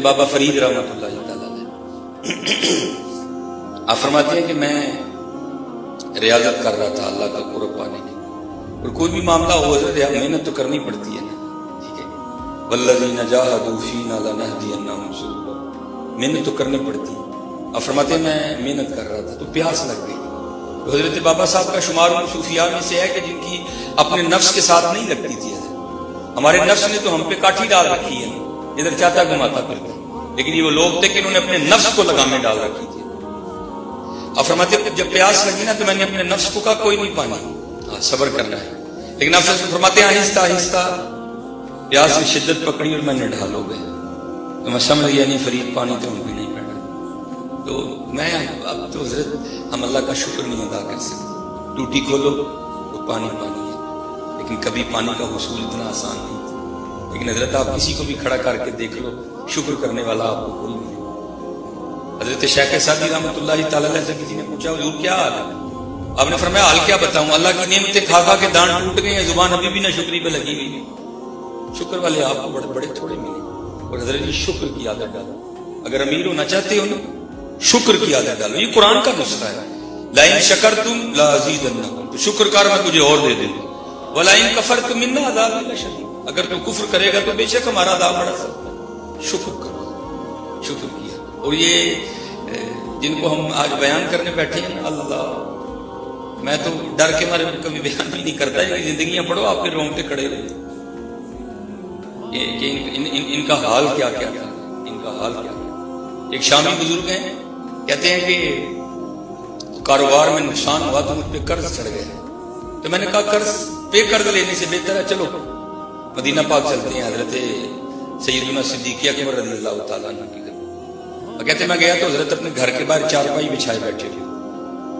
بابا فرید رحمۃ اللہ تعالیٰ آپ فرماتے ہیں کہ میں ریاضت کر رہا تھا اللہ کا قرب پانے کی، اور کوئی بھی معاملہ ہو حضرت محنت تو کرنی پڑتی ہے نا، ٹھیک ہے، والذین جاہدوا فینا لنہدینہم سبلنا، محنت تو کرنی پڑتی ہے۔ آپ فرماتے ہیں میں محنت کر رہا تھا تو پیاس لگ گئی، تو حضرت بابا صاحب کا شمار ان صوفیاء میں سے ہے کہ جن کی اپنے نفس کے ساتھ نہیں لگتی تھی حضرت۔ ہمارے نفس نے تو ہم پہ کاٹھی ڈال رکھی ہے، ادھر چاہتا گھماتا پھرتا، لیکن یہ وہ لوگ تھے کہ انہوں نے اپنے نفس کو لگامیں ڈال رکھی تھی۔ آپ فرماتے ہیں جب پیاس لگی نا تو میں نے اپنے نفس کو کہا کوئی نہیں پانی، صبر کرنا ہے، لیکن آپ فرماتے ہیں آہستہ آہستہ پیاس میں شدت پکڑی اور میں نے ڈھال ہو گئے، تو میں سمجھ گیا نہیں فرید پانی تو ہم بھی نہیں پڑا۔ تو میں اب تو حضرت ہم اللہ کا شکر نہیں ادا کر سکتے، ٹوٹی کھولو تو پانی پانی ہے، لیکن کبھی پانی کا حصول اتنا آسان نہیں، لیکن حضرت آپ کسی کو بھی کھڑا کر کے دیکھ لو شکر کرنے والا آپ کو کوئی نہیں۔ حضرت شیخ سعدی رحمۃ اللہ تعالیٰ سے کسی نے پوچھا حضور کیا حال ہے؟ آپ نے فرمایا حال کیا بتاؤں، اللہ کی نعمتیں کھا کھا کے دانت ٹوٹ گئے ہیں، زبان ابھی بھی نہ شکری پہ لگی ہوئی ہے۔ شکر والے آپ کو بڑے بڑے تھوڑے ملے، اور حضرت جی شکر کی عادت ڈالو، اگر امیر ہونا چاہتے ہو نا شکر کی عادت ڈالو، یہ قرآن کا نسخہ ہے، لئن شکرتم لازیدنکم، تو شکر کر میں تجھے اور دے دوں گا، ولئن کفرتم ان عذابی لشدید، اگر تو کفر کرے گا تو بے شک ہمارا عذاب بڑا سخت ہے۔ شکر کرو، شکر کیا۔ اور یہ جن کو ہم آج بیان کرنے بیٹھے ہیں اللہ، میں تو ڈر کے مارے کبھی بیان بھی نہیں کرتا، یہ زندگیاں پڑھو آپ کے رونگٹے کھڑے ہوئے کہ ان کا حال کیا کیا تھا، ان کا حال کیا کیا۔ ایک شامی بزرگ ہیں، کہتے ہیں کہ کاروبار میں نقصان ہوا تو مجھ پہ قرض چڑھ گئے، تو میں نے کہا قرض لینے سے بہتر ہے چلو مدینہ پاک چلتے ہیں، حضرت سیدنا صدیق اکبر رضی اللہ تعالیٰ عنہ کی گھر۔ کہتے میں گیا تو حضرت اپنے گھر کے باہر چارپائی بچھائے بیٹھے تھے،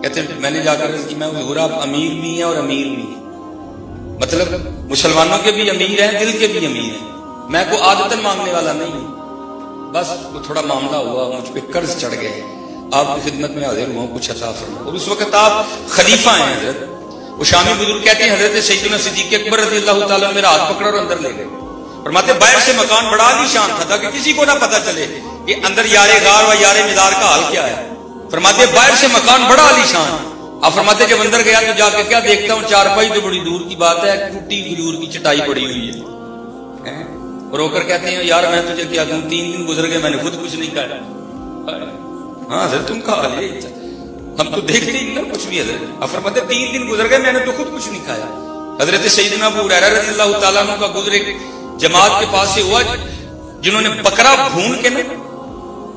کہتے میں نے جا کر عرض کی میں حضور آپ امیر بھی ہیں اور امیر بھی ہیں، مطلب مسلمانوں کے بھی امیر ہیں دل کے بھی امیر ہیں، میں کوئی عادتاً مانگنے والا نہیں ہوں، بس وہ تھوڑا معاملہ ہوا مجھ پہ قرض چڑھ گئے، آپ کی خدمت میں حاضر ہوں کچھ عطا فرمائیں۔ اور اس وقت آپ خلیفہ ہیں حضرت۔ وہ شامی بزرگ کہتے ہیں حضرت سیدنا صدیق اکبر رضی اللہ تعالیٰ میرا ہاتھ پکڑا اور اندر لے گئے، فرماتے باہر سے مکان بڑا عالیشان تھا کہ کسی کو نہ پتہ چلے کہ اندر یار غار و یار مزار کا حال کیا ہے۔ فرماتے باہر سے مکان بڑا عالیشان، آپ فرماتے جب اندر گیا تو جا کے کیا دیکھتا ہوں چارپائی تو بڑی دور کی بات ہے، ٹوٹی کھجور کی چٹائی پڑی ہوئی ہے، رو کر کہتے ہیں یار میں تجھے کیا کہوں، 3 دن گزر گئے میں نے خود کچھ نہیں کھایا۔ ہاں حضرت تم کھا لے، ہم تو دیکھتے ہی نہ کچھ بھی حضرت۔ آپ فرماتے 3 دن گزر گئے میں نے تو خود کچھ نہیں کھایا۔ حضرت سیدنا ابو ہریرہ رضی اللہ تعالیٰ عنہ کا گزرے جماعت کے پاس سے ہوا جنہوں نے بکرا بھون کے نا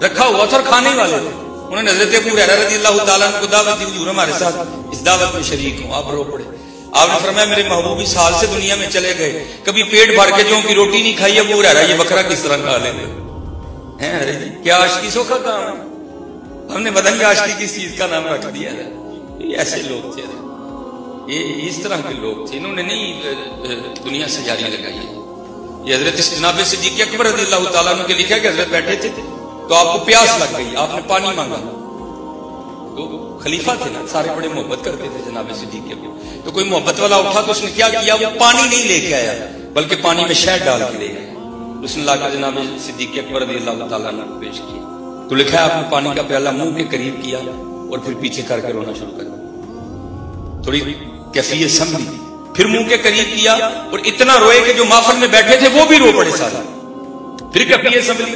رکھا ہوا تھا اور کھانے والے تھے، انہوں نے حضرت ابو ہریرہ رضی اللہ تعالیٰ عنہ کو دعوت دی حضور ہمارے ساتھ اس دعوت میں شریک ہوں۔ آپ رو پڑے، آپ نے فرمایا میرے محبوب اس حال سے دنیا میں چلے گئے، کبھی پیٹ بھر کے جو کی روٹی نہیں کھائی، ابو ہریرہ یہ بکرا کس طرح کھا لیتے ہیں؟ ارے جی کیا عاشقی سوکھا کام ہے، ہم نے بدن کی عاشقی کس چیز کا نام رکھ دیا ہے۔ یہ ایسے لوگ تھے، یہ اس طرح کے لوگ تھے، انہوں نے نہیں دنیا سے جاری لگائی ہے۔ یہ حضرت جناب صدیق اکبر رضی اللہ تعالیٰ عنہ کے لکھا کہ حضرت بیٹھے تھے تو آپ کو پیاس لگ گئی، آپ نے پانی مانگا، تو خلیفہ تھے نا سارے بڑے محبت کرتے تھے جناب صدیق اکبر، تو کوئی محبت والا اٹھا تو اس نے کیا کیا، وہ پانی نہیں لے کے آیا بلکہ پانی میں شہد ڈال کے لے گیا، اس نے لا کر جناب صدیق اکبر رضی اللہ تعالیٰ عنہ کو پیش کیا، تو لکھا ہے آپ نے پانی کا پیالہ منہ کے قریب کیا اور پھر پیچھے کر کے رونا شروع کر دیا، تھوڑی کیفیت سمجھی، پھر منہ کے قریب کیا اور اتنا روئے کہ جو محفل میں بیٹھے تھے وہ بھی رو پڑے سارے، پھر کیفیت سمجھی،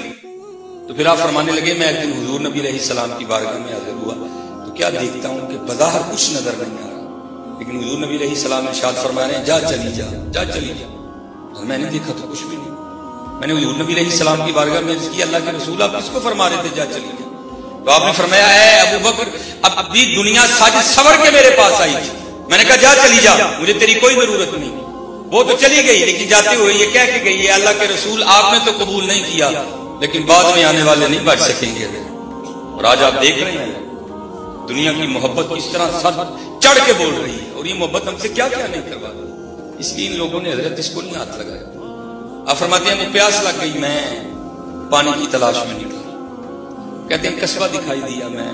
تو پھر آپ فرمانے لگے میں ایک دن حضور نبی علیہ السلام کی بارگاہ میں حاضر ہوا تو کیا دیکھتا ہوں کہ بظاہر کچھ نظر نہیں آ رہا، لیکن حضور نبی علیہ السلام نے ارشاد فرمایا جا چلی جا، جا چلی جا، میں نے دیکھا تو کچھ بھی نہیں، میں نے حضور نبی علیہ السلام کی بارگاہ میں عرض کی اللہ کے رسول آپ کس کو فرما رہے تھے جا چلی جا، تو آپ نے فرمایا اے ابو بکر اب بھی دنیا ساجد سور کے میرے پاس آئی تھی، میں نے کہا جا چلی جا مجھے تیری کوئی ضرورت نہیں، وہ تو چلی گئی لیکن جاتے ہوئے یہ کہہ کے گئی ہے اللہ کے رسول آپ نے تو قبول نہیں کیا لیکن بعد میں آنے والے نہیں بچ سکیں گے، اور آج آپ دیکھ رہے ہیں دنیا کی محبت کس طرح سر چڑھ کے بول رہی ہے، اور یہ محبت ہم سے کیا کیا نہیں کروا رہی، اس لیے ان لوگوں نے حضرت اس کو نہیں ہاتھ لگایا۔ آپ فرماتے ہیں وہ پیاس لگ گئی، میں پانی کی تلاش میں نکلا، کہتے ہیں قصبہ دکھائی دیا، میں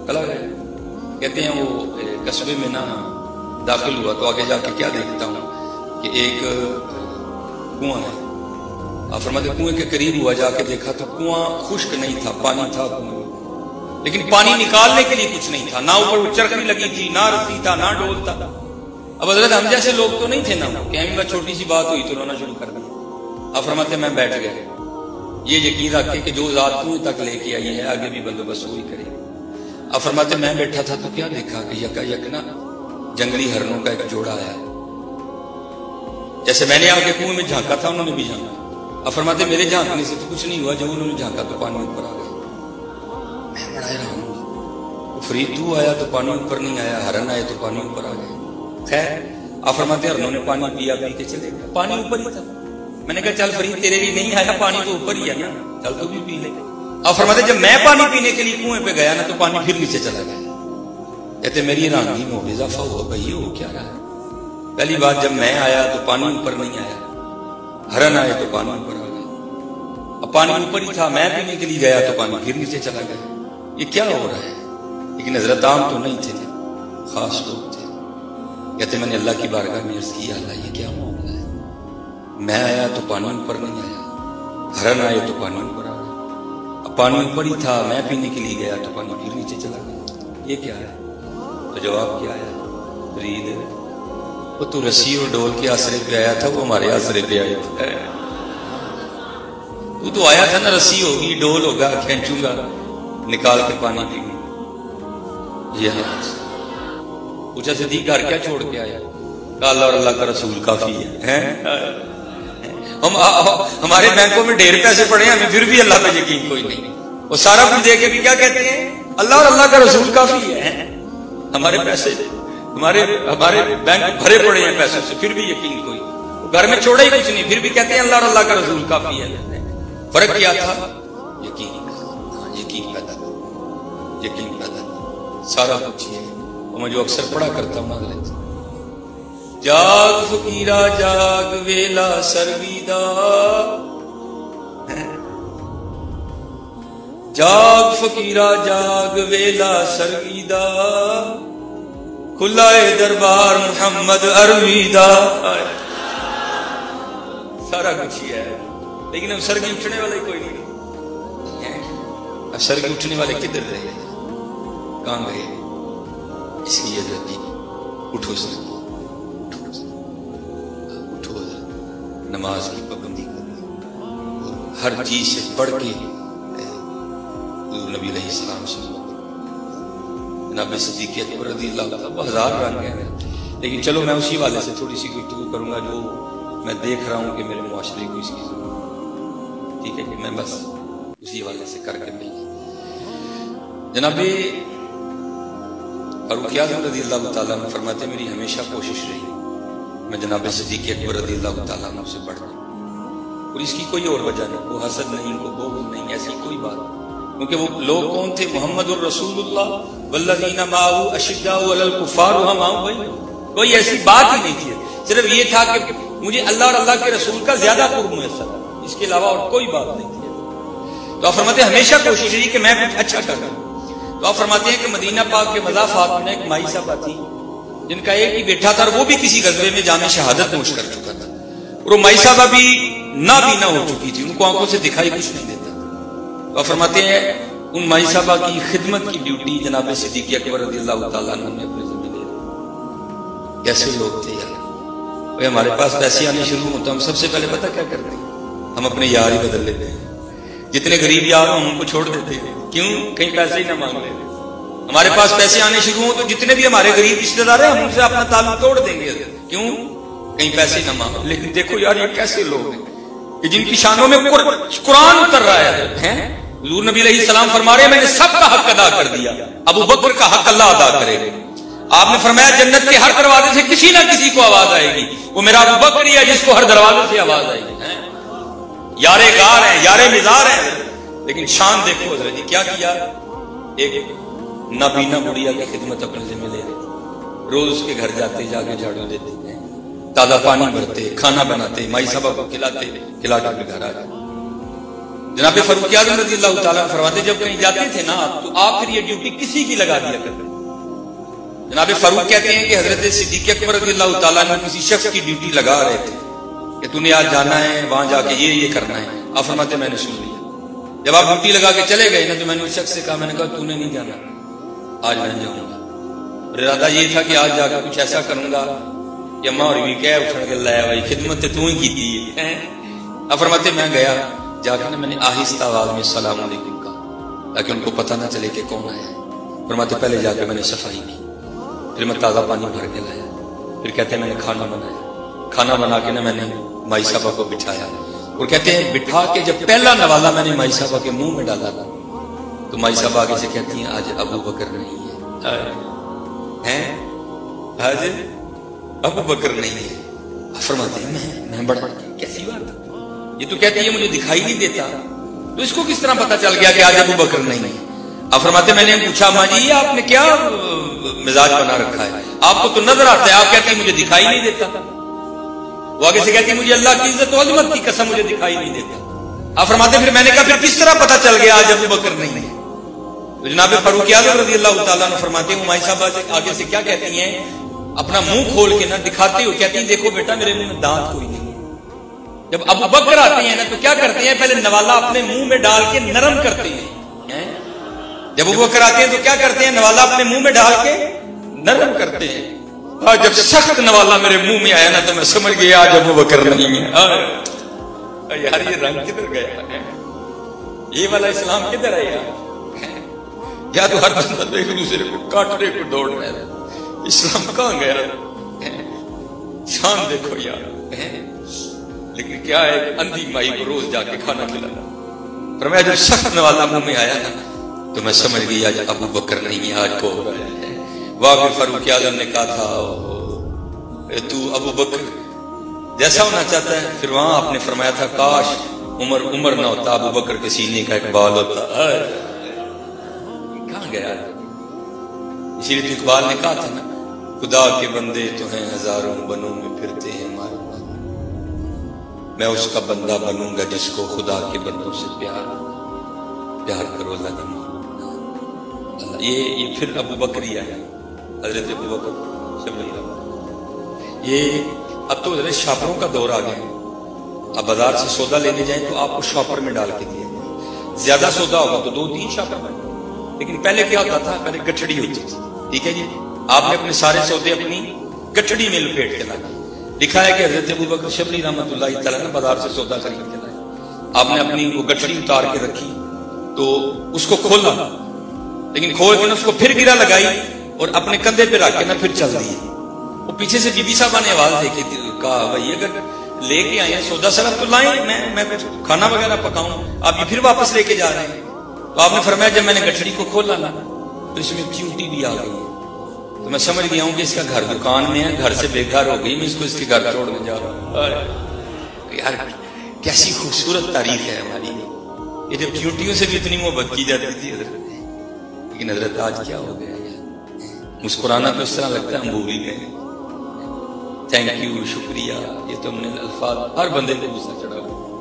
چلا گیا، کہتے ہیں وہ قصبے میں نہ داخل ہوا تو آگے جا کے کیا دیکھتا ہوں کہ ایک کنواں ہے، آپ فرماتے کنویں کے قریب ہوا، جا کے دیکھا تو کنواں خشک نہیں تھا، پانی تھا کنویں، لیکن پانی نکالنے کے لیے کچھ نہیں تھا، نہ اوپر چرخی لگی تھی، نہ رسی تھا، نہ ڈول تھا۔ اب حضرت ہم جیسے لوگ تو نہیں تھے نا کہ ہمیں بس چھوٹی سی بات ہوئی تو رونا شروع کر دیا۔ آپ فرماتے میں بیٹھ گیا، یہ یقین رکھے کہ جو ذات کنویں تک لے کے آئی ہے آگے بھی بندوبست وہی کرے۔ آپ فرماتے میں بیٹھا تھا تو کیا دیکھا کہ یکا یک نا جنگلی ہرنوں کا ایک جوڑا آیا، جیسے میں نے آگے کنویں میں جھانکا تھا انہوں نے بھی جھانکا۔ اب فرماتے میرے جھانکنے سے تو کچھ نہیں ہوا، جب انہوں نے جھانکا تو پانی اوپر آ گیا۔ میں بڑا حیران ہوں، فرید تو آیا تو پانی اوپر نہیں آیا، ہرن آئے تو پانی اوپر آ گئے۔ خیر آپ فرماتے ہرنوں نے پانی پیا، پی کے چلے گئے، پانی اوپر ہی تھا۔ میں نے کہا چل فرید تیرے لیے نہیں آیا پانی تو اوپر ہی ہے نا، چل تو بھی پی لے۔ آپ فرماتے جب میں پانی پینے کے لیے کنویں پہ گیا نا تو پانی پھر نیچے چلا گیا۔ کہتے میری حیرانگی میں اضافہ ہوا، بھائی ہو کیا رہا ہے؟ پہلی بات جب میں آیا تو پانی اوپر نہیں آیا، ہرن آئے تو پانی اوپر آ گیا، اب پانی اوپر ہی تھا، میں پینے کے لیے گیا تو پانی پھر نیچے چلا گیا۔ یہ کیا ہو رہا ہے؟ لیکن حضرت عام تو نہیں تھے، خاص لوگ تھے۔ کہتے میں نے اللہ کی بارگاہ میں عرض کیا اللہ یہ کیا معاملہ ہے؟ میں آیا تو پانی اوپر نہیں آیا، ہرن آئے تو پانی اوپر آ گیا، اب پانی اوپر ہی تھا، میں پینے کے لیے گیا تو پانی پھر نیچے چلا گیا، یہ کیا ہے؟ تو جواب کیا ہے؟ فرید وہ تو رسی اور ڈول کے آسرے پہ آیا تھا، وہ ہمارے آسرے پہ آیا تھا۔ تو آیا تھا نا، رسی ہوگی ڈول ہوگا، کھینچوں گا نکال کے پانی پیوں گا۔ یہ پوچھا صدیق گھر کیا چھوڑ کے آیا؟ کہا اللہ اور اللہ کا رسول کافی ہے۔ ہمارے بینکوں میں ڈھیر پیسے پڑے ہیں، ہمیں پھر بھی اللہ پہ یقین کوئی نہیں، وہ سارا کچھ دے کے بھی کیا کہتے ہیں اللہ اور اللہ کا رسول کافی ہے۔ ہمارے پیسے ہمارے بینک بھرے پڑے ہیں پیسوں سے، پھر بھی یقین کوئی، گھر میں چھوڑا ہی کچھ نہیں، پھر بھی کہتے ہیں اللہ اور اللہ کا رسول کافی ہے۔ فرق کیا تھا؟ یقین پیدا سارا کچھ ہے۔ اور میں جو اکثر پڑھا کرتا ہوں حضرت جاگ فقیرا جاگ ویلا سرویدا، جاگ فقیرا جاگ ویلا سرویدا، کھلا دربار محمد ارویدا۔ سارا کچھ ہی ہے، لیکن اب سر کی اٹھنے والے کوئی نہیں۔ اب سر کی اٹھنے والے کدھر رہے، کہاں گئے؟ اس لیے حضرت اٹھو سر، اٹھو حضرت، نماز کی پابندی کرو، ہر چیز سے بڑھ کے نبی علیہ السلام سے جناب صدیق اکبر رضی اللہ عنہ، ہزار رنگ ہیں، لیکن چلو میں اسی والے سے تھوڑی سی گفتگو کروں گا جو میں دیکھ رہا ہوں کہ میرے معاشرے کو اس کی ضرورت، ٹھیک ہے کہ میں بس اسی والے سے کر کے مل۔ جناب فاروق اعظم رضی اللہ تعالیٰ عنہ فرماتے میری ہمیشہ کوشش رہی میں جناب صدیق اکبر رضی اللہ تعالیٰ عنہ سے بڑھ جاؤں، اور اس کی کوئی اور وجہ نہیں، وہ حسد نہیں، وہ بغض نہیں، ایسی کوئی بات نہیں، کیونکہ وہ لوگ کون تھے؟ محمد الرسول اللہ والذین معہ اشداء علی الکفار رحماء بینہم، کوئی ایسی بات ہی نہیں تھی، صرف یہ تھا کہ مجھے اللہ اور اللہ کے رسول کا زیادہ قرب میسر ہے، اس کے علاوہ اور کوئی بات نہیں تھی۔ تو آپ فرماتے ہیں ہمیشہ کوشش رہی کہ میں کچھ اچھا کروں۔ تو آپ فرماتے ہیں کہ مدینہ پاک کے مضافات میں ایک مائی صاحبہ تھی جن کا ایک ہی بیٹا تھا، اور وہ بھی کسی غزوے میں جام شہادت نوش کر چکا تھا، اور وہ مائی صاحبہ بھی نابینا ہو چکی تھی، ان کو آنکھوں سے دکھائی کچھ نہیں دیتا۔ تو آپ فرماتے ہیں ان مائی صاحبہ کی خدمت کی ڈیوٹی جناب صدیق اکبر رضی اللہ تعالیٰ عنہ نے اپنے ذمہ لے لی۔ کیسے لوگ تھے یار، ہمارے پاس پیسے آنے شروع ہوتے ہم سب سے پہلے پتہ کیا کرتے ہیں؟ ہم اپنے یار ہی بدل لیتے ہیں، جتنے غریب یار ہوں ہم ان کو چھوڑ دیتے ہیں، کیوں؟ کہیں پیسے ہی نہ مانگ لیں۔ ہمارے پاس پیسے آنے شروع ہوں تو جتنے بھی ہمارے غریب رشتے دار ہیں ہم ان سے اپنا تعلق توڑ دیں گے، کیوں؟ کہیں پیسے نہ مانگ۔ لیکن دیکھو یار یہ کیسے لوگ ہیں کہ جن کی شانوں میں قرآن اتر رہا ہے، حضور نبی علیہ السلام فرما رہے ہیں میں نے سب کا حق ادا کر دیا، ابو بکر کا حق اللہ ادا کرے گا۔ آپ نے فرمایا جنت کے ہر دروازے سے کسی نہ کسی کو آواز آئے گی، وہ میرا ابو بکر ہی ہے جس کو ہر دروازے سے آواز آئے گی۔ یارے گار ہیں، یارے مزار ہیں، لیکن شان دیکھو حضرت جی کیا کیا، ایک نابینا بڑھیا کی خدمت اپنے ذمہ لے رہے، روز اس کے گھر جاتے، جا کے جھاڑو دیتے، تازہ پانی بھرتے، کھانا بناتے، مائی صاحبہ کو کھلاتے، کھلا کے گھر آ جاتے۔ جناب فاروق اعظم رضی اللہ تعالیٰ فرماتے جب کہیں جاتے تھے نا تو آپ پھر یہ ڈیوٹی کسی کی لگا دیا کرتے۔ جناب فاروق کہتے ہیں کہ حضرت صدیق اکبر رضی اللہ تعالیٰ نے کسی شخص کی ڈیوٹی لگا رہے تھے، کہ تو نے آج جانا ہے وہاں جا کے یہ کرنا ہے. آپ فرماتے میں نے سن لیا. جب آپ ڈیوٹی لگا کے چلے گئے نا تو میں نے اس شخص سے کہا, میں نے کہا تو نے نہیں جانا, آج میں جاؤں گا. اور ارادہ یہ تھا کہ آج جا کے کچھ ایسا کروں گا کہ اماں اور بھی کہہ اٹھن کے لایا بھائی خدمت تو ہی کی تھی. آپ فرماتے میں گیا, جا کے نا میں نے آہستہ آواز میں السلام علیکم کہا تاکہ ان کو پتہ نہ چلے کہ کون آیا. فرماتے پہلے جا کے میں نے صفائی کی, پھر میں تازہ پانی بھر کے لایا, پھر کہتے ہیں میں نے کھانا بنایا. کھانا بنا کے نا میں نے مائی صاحبہ کو بٹھایا, اور کہتے ہیں بٹھا کے جب پہلا نوالا میں نے مائی صاحبہ کے منہ میں ڈالا تھا تو مائی صاحبہ آگے سے کہتی ہیں آج ابو بکر نہیں ہے, آج ابو بکر نہیں ہے. فرماتے ہیں میں بڑا کیسی بات, یہ تو کہتی ہے مجھے دکھائی نہیں دیتا, تو اس کو کس طرح پتا چل گیا کہ آج ابو بکر نہیں ہے. آپ فرماتے میں نے پوچھا ماں جی آپ نے کیا مزاج بنا رکھا ہے, آپ کو تو نظر آتا ہے, آپ کہتے ہیں مجھے دکھائی نہیں دیتا. وہ آگے سے کہتی ہے مجھے اللہ کی عزت و عظمت کی قسم مجھے دکھائی نہیں دیتا. آپ فرماتے پھر میں نے کہا پھر کس طرح پتا چل گیا آج ابو بکر نہیں ہے. تو جناب فاروق اعظم رضی اللہ تعالیٰ عنہ فرماتے ہیں مائی صاحبہ سے آگے سے کیا کہتی ہیں, اپنا منہ کھول کے نہ دکھاتے ہو, کہتی ہیں دیکھو بیٹا میرے منہ میں دانت کوئی نہیں. جب ابو بکر آتے ہیں نا تو کیا کرتے ہیں, پہلے نوالا اپنے منہ میں ڈال کے نرم کرتے ہیں. جب ابو بکر آتے ہیں تو کیا کرتے ہیں, نوالا اپنے منہ میں ڈال کے نرم کرتے ہیں. آج جب سخت نوالا میرے منہ میں آیا نا تو میں سمجھ گیا آج ابو بکر نہیں ہے. یار یہ رنگ کدھر گیا, یہ والا اسلام کدھر آیا, یا تو ہر بندہ ایک دوسرے کو کاٹنے کو دوڑ رہا ہے, اسلام کہاں گیا, شان دیکھو یار. لیکن کیا ہے, اندھی مائی کو روز جا کے کھانا کھلانا. پر میں جب سخت نوالا منہ میں آیا نا تو میں سمجھ گئی آج ابو بکر نہیں ہے, آج کو ہو رہا ہے. واقعی فاروق اعظم نے کہا تھا تو ابو بکر جیسا ہونا چاہتا ہے, پھر وہاں آپ نے فرمایا تھا کاش عمر نہ ہوتا, ابو بکر کے سینے کا ایک بال ہوتا. کہاں گیا, اسی لیے اقبال نے کہا تھا نا خدا کے بندے تو ہیں ہزاروں بنوں میں پھرتے ہیں مارو, میں اس کا بندہ بنوں گا جس کو خدا کے بندوں سے پیار کرو. یہ پھر ابو بکر ہی آیا, حضرت ابو بکر. یہ اب تو حضرت شاپروں کا دور آ گیا. اب بازار سے سودا لینے جائیں تو آپ کو شاپر میں ڈال کے دیا, زیادہ سودا ہوگا تو 2-3 شاپر میں. لیکن پہلے کیا ہوتا تھا, پہلے گٹھڑی ہوتی تھی. ٹھیک ہے جی, آپ نے اپنے سارے سودے اپنی گٹھڑی میں لپیٹ کے لائے. لکھا ہے کہ حضرت ابو بکر شبلی رحمۃ اللہ تعالیٰ نے بازار سے سودا خرید کے لائے. آپ نے اپنی وہ گٹھڑی اتار کے رکھی تو اس کو کھولا, لیکن کھول کے اس کو پھر گرا لگائی اور اپنے کندھے پہ رکھ کے نا پھر چل دی. وہ پیچھے سے بی بی صاحبہ نے آواز دے کے کہا بھائی اگر لے کے آئے ہیں سودا سرف تو لائیں, میں کچھ کھانا وغیرہ پکاؤں, آپ یہ پھر واپس لے کے جا رہے ہیں. تو آپ نے فرمایا جب میں نے گٹھڑی کو کھولا نا تو اس میں چیونٹی بھی آ گئی ہے. تو میں سمجھ گیا ہوں کہ اس کا گھر دکان میں ہے, گھر سے بے گھر ہو گئی, میں اس کو اس کے گھر چھوڑنے جا رہا ہوں. یار کیسی خوبصورت تاریخ ہے ہماری. یہ جب چیونٹیوں سے بھی اتنی محبت کی جاتی تھی حضرت, لیکن حضرت آج کیا ہو گیا, مسکرانا تو اس طرح لگتا ہے ہم بھول ہی گئے. تھینک یو, شکریہ, یہ تو ہم نے الفاظ, ہر بندے کو غصہ چڑھا,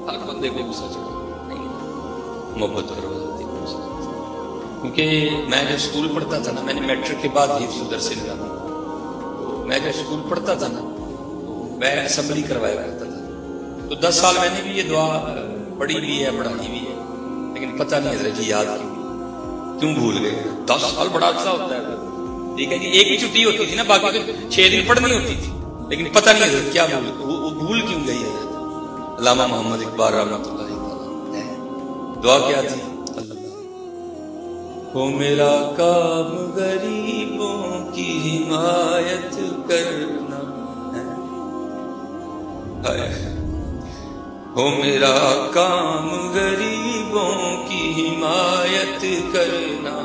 ہر بندے کو غصہ چڑھا. محبت کرو کیونکہ میں جب اسکول پڑھتا تھا نا, میں نے میٹرک کے بعد حفظ الدرس سے نکالا. میں جب اسکول پڑھتا تھا نا میں اسمبلی کروایا کرتا تھا, تو 10 سال میں نے بھی یہ دعا پڑھی بھی ہے, پڑھائی بھی ہے, لیکن پتہ نہیں حضرت جی یاد کیوں بھول گئے. 10 سال بڑا اچھا ہوتا ہے. ٹھیک ہے جی, ایک ہی چھٹی ہوتی تھی نا, باقی تو 6 دن پڑھنی ہوتی تھی, لیکن پتہ نہیں حضرت کیا بھول کیوں گئی ہے. علامہ محمد اقبال رحمۃ اللہ دعا کیا تھی, ہو میرا کام غریبوں کی حمایت کرنا, ہو میرا کام غریبوں کی حمایت کرنا,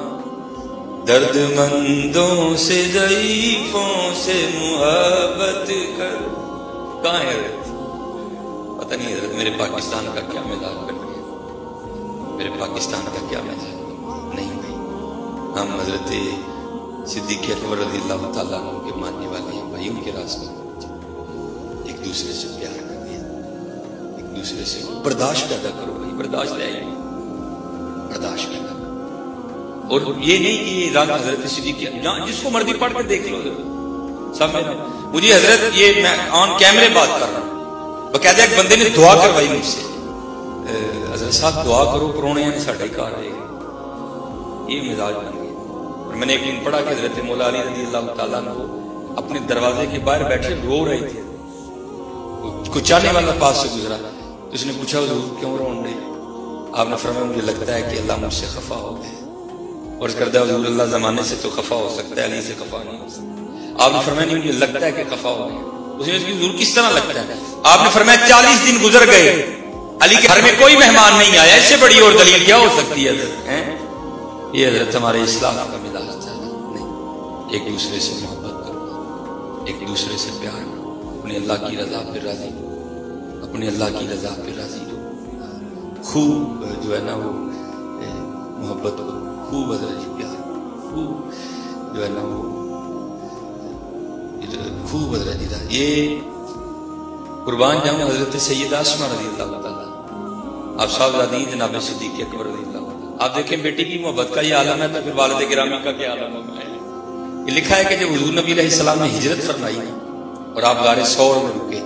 درد مندوں سے ضعیفوں سے محبت کر. کہاں ہے حضرت, پتہ نہیں حضرت میرے پاکستان کا کیا مزاج بن گیا, میرے پاکستان کا کیا مزاج. نہیں بھائی, ہم حضرت صدیق اکبر رضی اللہ تعالیٰ عنہ کے ماننے والے ہیں بھائی, ان کے راستے ایک دوسرے سے پیار کر دیا, ایک دوسرے سے برداشت پیدا کرو بھائی, برداشت لے آئیے, برداشت پیدا کرو. اور یہ نہیں کہ رنگ حضرت صدیق, جس کو مرضی پڑھ کے دیکھ لو سب میں. مجھے حضرت یہ میں آن کیمرے بات کر رہا ہوں, باقاعدہ ایک بندے نے دعا کروائی مجھ سے، حضرت صاحب دعا کرو پرونے نے ساڈا ہی گھر رہے گا، یہ مزاج بن گیا۔ اور میں نے ایک دن پڑھا کہ حضرت مولا علی رضی اللہ تعالیٰ عنہ اپنے دروازے کے باہر بیٹھے رو رہے تھے، کوئی چاہنے والا پاس سے گزرا تو اس نے پوچھا حضور کیوں رون رہے؟ آپ نے فرمایا مجھے لگتا ہے کہ اللہ مجھ سے خفا ہو گئے۔ اور اس کردہ حضور اللہ زمانے سے تو خفا ہو سکتا ہے، علی سے خفا نہیں ہو سکتا۔ آپ نے فرمایا نہیں مجھے لگتا ہے کہ خفا ہو گئے۔ اس نے حضور کس طرح لگتا ہے؟ آپ نے فرمایا 40 دن گزر گئے، علی کے گھر میں کوئی مہمان نہیں آیا، اس سے بڑی اور دلیل کیا ہو سکتی ہے حضرت؟ یہ حضرت ہمارے اسلام کا مزاج نہیں، ایک دوسرے سے محبت کرو، ایک دوسرے سے پیار کرو، اپنے اللہ کی رضا پہ راضی ہو، اپنے اللہ کی رضا پہ راضی ہو، خوب جو ہے نا وہ محبت کرو، خوب حضرت پیار، خوب جو ہے نا وہ خوب حضرت یہ قربان جاؤں حضرت سیدہ اسماء رضی اللہ تعالیٰ، آپ صاحبزادی جناب صدیق اکبر رضی اللہ تعالیٰ۔ آپ دیکھیں بیٹی کی محبت کا یہ عالم ہے تو پھر والد گرامی کا کیا عالم ہوگا؟ یہ لکھا ہے کہ جب حضور نبی علیہ السلام نے ہجرت فرمائی اور آپ غار ثور میں رکے،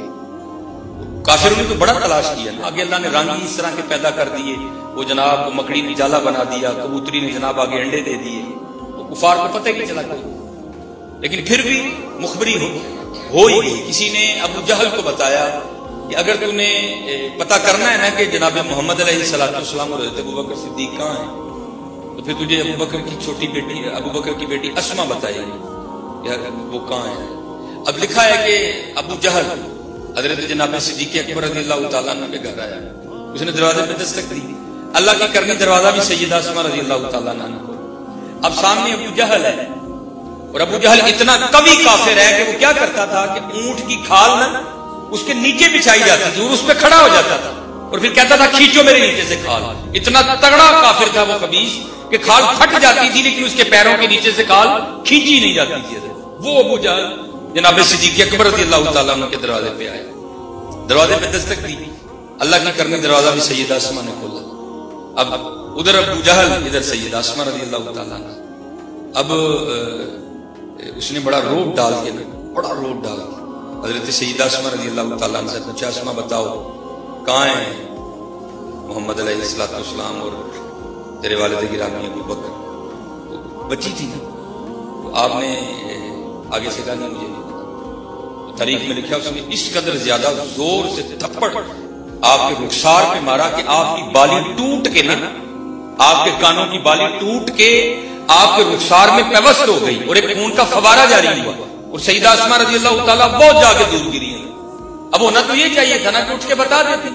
کافروں نے تو بڑا تلاش کیا نا، آگے اللہ نے رنگ ہی اس طرح کے پیدا کر دیے، وہ جناب مکڑی نے جالا بنا دیا، کبوتری نے جناب آگے انڈے دے دیے، تو کفار کو پتہ نہیں چلا کوئی، لیکن پھر بھی مخبری ہو ہی گئی۔ کسی نے ابو جہل کو بتایا کہ اگر تم نے پتہ کرنا ہے نا کہ جناب محمد علیہ السلام اور حضرت ابوبکر صدیق کہاں ہیں، تو پھر تجھے ابوبکر کی چھوٹی بیٹی ابوبکر کی بیٹی اسماء بتائے گی کہ وہ کہاں ہے۔ اب لکھا ہے کہ ابو جہل حضرت جناب صدیق اکبر رضی اللہ تعالیٰ عنہ کے گھر آیا، اس نے دروازے پہ دستک دی، اللہ کی کرنی دروازہ بھی سیدہ اسماء رضی اللہ تعالیٰ عنہ کو۔ اب سامنے ابو جہل ہے، اور ابو جہل اتنا قوی کافر ہے کہ وہ کیا کرتا تھا کہ اونٹ کی کھال نا اس کے نیچے بچھائی جاتی تھی اور اس پہ کھڑا ہو جاتا تھا اور پھر کہتا تھا کھینچو میرے نیچے سے کھال۔ اتنا تگڑا کافر تھا وہ خبیث کہ کھال پھٹ جاتی تھی لیکن اس کے پیروں کے نیچے سے کھال کھینچی نہیں جاتی تھی۔ وہ ابو جہل جناب صدیق اکبر رضی اللہ تعالیٰ عنہ کے دروازے پہ آئے، دروازے پہ دستک دی، اللہ کی کرنی دروازہ بھی سیدہ اسماء نے کھولا۔ اب ادھر ابو جہل، ادھر سیدہ اسماء رضی اللہ تعالیٰ عنہ۔ اب اس نے بڑا روب ڈال کے بڑا روب ڈال کے حضرت سیدہ اسماء رضی اللہ تعالیٰ عنہ سے پوچھا اسماء بتاؤ کہاں ہیں محمد علیہ السلام اور تیرے والد گرامی ابو بکر؟ بچی تھی نا، تو آپ نے آگے سے کہا نہیں مجھے نہیں پتا۔ تاریخ میں لکھا اس نے اس قدر زیادہ زور سے تھپڑ آپ کے رخسار پہ مارا کہ آپ کی بالی ٹوٹ کے نا، آپ کے کانوں کی بالی ٹوٹ کے آپ کے رخسار میں پیوست ہو گئی اور ایک خون کا فوارہ جاری ہوا اور سیدہ اسماء رضی اللہ تعالیٰ بہت جا کے دور گری ہیں۔ اب ہونا تو یہ چاہیے تھا نا کہ اٹھ کے بتا دیتے،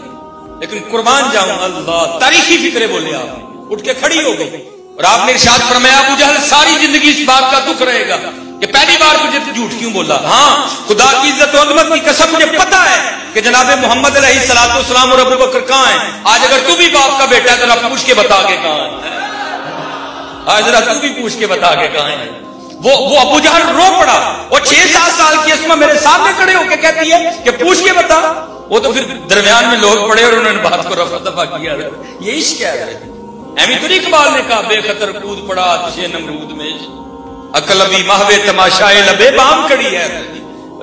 لیکن قربان جاؤں اللہ تاریخی فکرے بولے، آپ اٹھ کے کھڑی ہو گئی اور آپ نے ارشاد فرمایا ابو جہل ساری زندگی اس بات کا دکھ رہے گا کہ پہلی بار مجھے جھوٹ کیوں بولا۔ ہاں خدا کی عزت و عظمت کی قسم مجھے پتا ہے کہ جناب محمد علیہ السلام اور ابو بکر کہاں ہیں۔ آج اگر تو بھی باپ کا بیٹا ہے تو ذرا پوچھ کے بتا کے کہاں ہے، آج ذرا تو بھی پوچھ کے بتا کے کہاں ہے۔ وہ ابو جہل رو پڑا اور 6-7 سال کی اسماء میرے سامنے کھڑے ہو کے کہتی ہے کہ پوچھ کے بتا۔ وہ تو پھر درمیان میں لوگ پڑے اور انہوں نے بات کو رفع دفع کیا۔ یہ عشق ہے، ایمی تو اقبال نے کہا بے خطر کود پڑا آتشِ نمرود میں، عقل ابھی محو تماشائے لبے بام کڑی ہے۔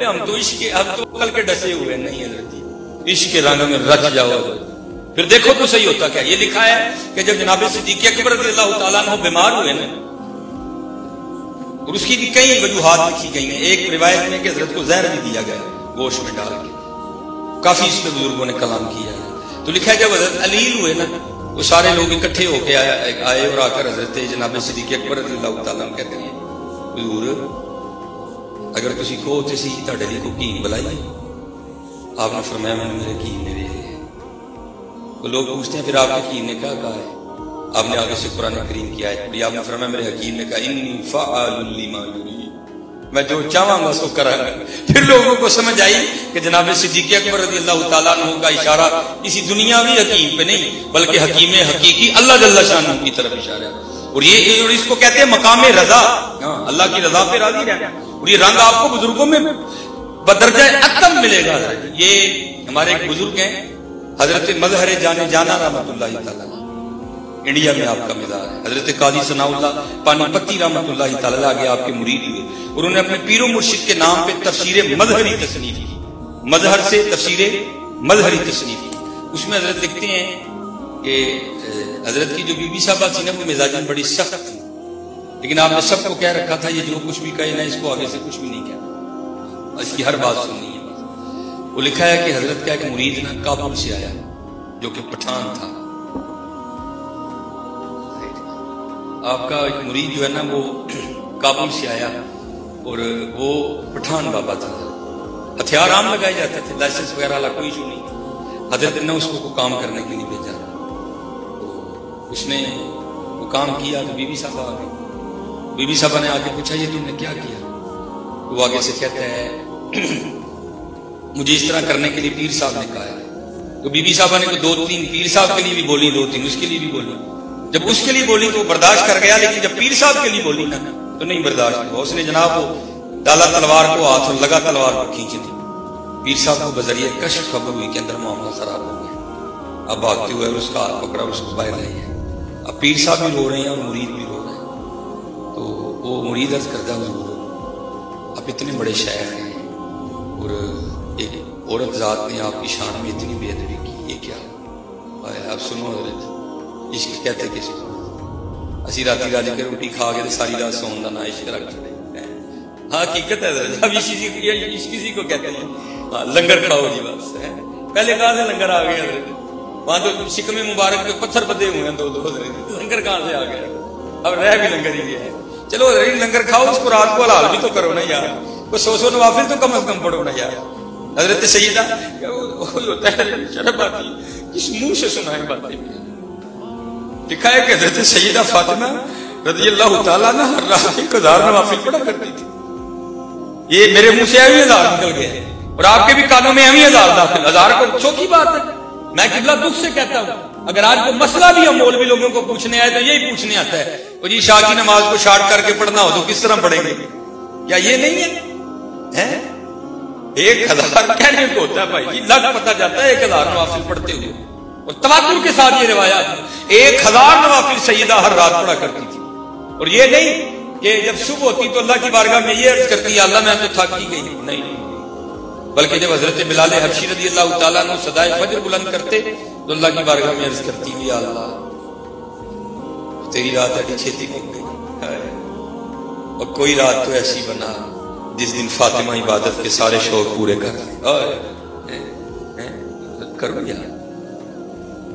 ہم تو عشق کے ہم تو عقل کے ڈسے ہوئے نہیں حضرت، عشق کے رنگ میں رچ جاؤ پھر دیکھو تو صحیح ہوتا کیا۔ یہ لکھا ہے کہ جب جناب صدیق اکبر رضی اللہ تعالیٰ عنہ بیمار ہوئے نا، اور اس کی بھی کئی وجوہات لکھی گئی ہیں، ایک روایت میں کہ حضرت کو زہر بھی دیا گیا گوشت میں ڈال کے، کافی اس پہ بزرگوں نے کلام کیا ہے۔ تو لکھا ہے جب حضرت علیل ہوئے نا، وہ سارے لوگ اکٹھے ہو کے آئے اور آ کر حضرت جناب صدیق اکبر رضی اللہ تعالیٰ عنہ کہتے ہیں حضور اگر کسی کو تے سی تہاڈے لئی کوئی حکیم بلائیے۔ آپ نے فرمایا میں نے میرے حکیم میرے، تو لوگ پوچھتے ہیں پھر آپ کے حکیم نے کیا کہا ہے؟ آپ نے آگے سے قرآن کریم کی آیت پڑھی، آپ نے فرمایا میرے حکیم نے کہا انی فعال لما یرید، میں جو چاہوں گا سو کرا گا۔ پھر لوگوں کو سمجھ آئی کہ جناب صدیق اکبر رضی اللہ تعالیٰ عنہ کا اشارہ کسی دنیاوی حکیم پہ نہیں بلکہ حکیم حقیقی اللہ جل شانہ کی طرف اشارہ ہے، اور یہ اس کو کہتے ہیں مقام رضا، اللہ کی رضا پہ راضی رہنا۔ اور یہ رنگ آپ کو بزرگوں میں بدرجہ اتم ملے گا۔ یہ ہمارے ایک بزرگ ہیں حضرت مظہر جانے جانا رحمۃ اللہ تعالیٰ، انڈیا میں آپ کا مزار ہے، حضرت قاضی ثناء اللہ پانی پتی رحمۃ اللہ تعالیٰ آگے آپ کے مرید ہوئے، اور انہوں نے اپنے پیر و مرشد کے نام پہ تفسیر مظہری تصنیف کی، مظہر سے تفسیر مظہری تصنیف کی. اس میں حضرت لکھتے ہیں کہ حضرت کی جو بی بی صاحبہ تھی نا وہ مزاجن بڑی سخت تھی، لیکن آپ نے سب کو کہہ رکھا تھا یہ جو کچھ بھی کہے نا اس کو آگے سے کچھ بھی نہیں کہنا، اس کی ہر بات سننی ہے. وہ لکھا ہے کہ حضرت کا ایک مرید نا کابل سے آیا جو کہ پٹھان تھا. آپ کا ایک مرید جو ہے نا وہ کابل سے آیا اور وہ پٹھان بابا تھا. ہتھیار عام لگائے جاتے تھے، لائسنس وغیرہ والا کوئی ایشو نہیں. حضرت نے اس کو کام کرنے کے لیے بھیجا، اس نے وہ کام کیا تو بی بی صاحبہ آ گئی. بی بی صاحبہ نے آ کے پوچھا یہ تم نے کیا کیا؟ وہ آگے سے کہتا ہے مجھے اس طرح کرنے کے لیے پیر صاحب نے کہا ہے. تو بی بی صاحبہ نے دو تین پیر صاحب کے لیے بھی بولی، دو تین اس کے لیے بھی بولی. جب اس کے لیے بولی تو وہ برداشت کر گیا، لیکن جب پیر صاحب کے لیے بولی نا تو نہیں برداشت ہوا. اس نے جناب وہ ڈالا تلوار کو ہاتھ اور لگا تلوار کو کھینچ دی. پیر صاحب کو بذریعہ کشف خبر ہوئی کہ اندر معاملہ خراب ہو گیا. اب بھاگتے ہوئے اس کا ہاتھ پکڑا، اس کو باہر لے گئے. اب پیر صاحب بھی رو رہے ہیں اور مرید بھی رو رہے ہیں. تو وہ مرید عرض کرتا ہوا آپ اتنے بڑے شیخ ہیں اور ایک عورت ذات نے آپ کی شان میں اتنی بے ادبی کی، یہ کیا؟ آپ سنو حضرت، عشق کہتے کسی کو اسی راتی راجے کے روٹی کھا کے ساری رات سون کا نہ عشق رکھ چڑے. ہاں حقیقت ہے حضرت، اب کسی کو کہتے ہیں لنگر کھاؤ جی بس. پہلے کہاں سے لنگر آ گئے حضرت؟ وہاں تو شکم مبارک کے پتھر بدے ہوئے ہیں دو حضرت، لنگر کہاں سے آ گیا؟ اب رہ بھی لنگر ہی گیا ہے. چلو لنگر کھاؤ، اس کو رات کو حلال بھی تو کرو نا یار، کوئی 100 نوافل تو کم از کم پڑھو نا یار. حضرت سیدہ ہوتا ہے شرف آتی کس منہ سے سنائے باتیں. لکھا ہے کہ حضرت سیدہ فاطمہ رضی اللہ تعالیٰ عنہ ہر رات 1000 نوافل پڑھا کرتی تھی. یہ میرے منہ سے 1000 نکل گئے اور آپ کے بھی کانوں میں 1000 داخل. 1000 کو چھوٹی بات ہے. میں قبلہ دکھ سے کہتا ہوں اگر آج کو مسئلہ بھی ہم مولوی لوگوں کو پوچھنے آئے تو یہی پوچھنے آتا ہے وہ جی شاہ کی نماز کو شارٹ کر کے پڑھنا ہو تو کس طرح پڑھیں گے؟ کیا یہ نہیں ہے؟ 1000 کہنے کو ہوتا ہے بھائی جی، لگ پتہ جاتا ہے 1000 نوافل پڑھتے ہوئے اور تواتر کے ساتھ یہ روایات 1000 نوافل سیدہ ہر رات پڑھا کرتی تھی. اور یہ نہیں کہ جب صبح ہوتی تو اللہ کی بارگاہ میں یہ عرض کرتی ہے اللہ میں تو تھک ہی گئی. نہیں، بلکہ جب حضرت بلال حبشی رضی اللہ تعالیٰ عنہ صدائے فجر بلند کرتے تو اللہ کی بارگاہ میں عرض کرتی یا اللہ تیری رات ایڈی چھیتی ہو گئی اور کوئی رات تو ایسی بنا جس دن فاطمہ عبادت کے سارے شوق پورے کر کرو یا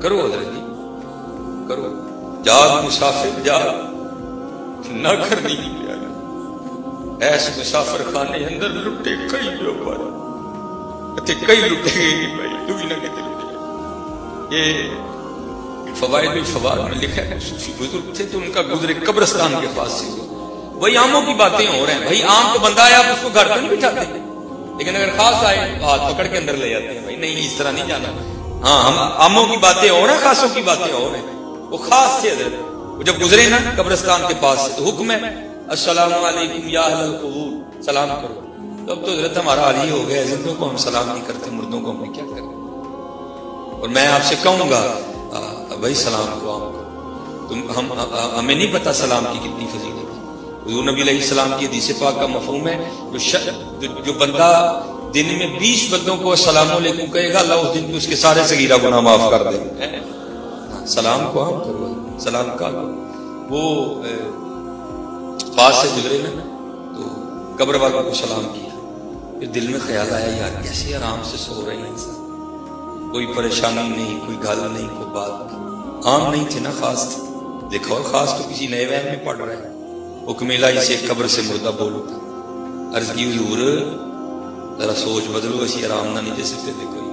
کرو حضرت جی کرو. جاگ مسافر جاگ نہ کرنی ایسے مسافر خانے اندر لٹے کئی جو پر کئی لٹے گئے بھائی تو ہی نہ کہتے لٹے. یہ فوائد الفوائد میں لکھا ہے صوفی بزرگ تھے تو ان کا گزرے قبرستان کے پاس سے وہی آموں کی باتیں ہو رہے ہیں. بھائی آم کو بندہ آیا آپ اس کو گھر پر نہیں بٹھاتے، لیکن اگر خاص آئے تو ہاتھ پکڑ کے اندر لے جاتے ہیں. بھائی نہیں اس طرح نہیں جانا. ہاں ہم آموں کی باتیں ہو رہے ہیں، خاصوں کی باتیں ہو رہے ہیں. وہ خاص تھے حضرت، وہ جب گزرے نا قبرستان کے پاس سے تو حکم ہے السلام علیکم یا اہل القبور، سلام کرو. تو اب تو حضرت ہمارا حال ہی ہو گیا، زندوں کو ہم سلام نہیں کرتے، مردوں کو ہم نے کیا کریں. اور میں آپ سے کہوں گا بھائی سلام کو ہمیں نہیں پتا سلام کی کتنی فضیلت ہے. حضور نبی علیہ السلام کی حدیث پاک کا مفہوم ہے جو بندہ دن میں 20 بندوں کو السلام علیکم کہے گا اللہ اس دن کو اس کے سارے صغیرہ گناہ معاف کر دے گا. سلام کو ہم کرو، سلام کا وہ پاس سے گزرے نا تو قبر والوں کو سلام کیا. پھر دل میں خیال آیا یار کیسے آرام سے سو رہے ہیں انسان، کوئی پریشانی نہیں، کوئی گل نہیں، کوئی بات. عام نہیں تھے نا، خاص تھے. دیکھو خاص تو کسی نئے وہم میں پڑھ رہے ہیں. حکم الہی سے قبر سے مردہ بولو تھا. عرض کی حضور ذرا سوچ بدلو، اسی آرام نہ نہیں دے سکتے تھے. کوئی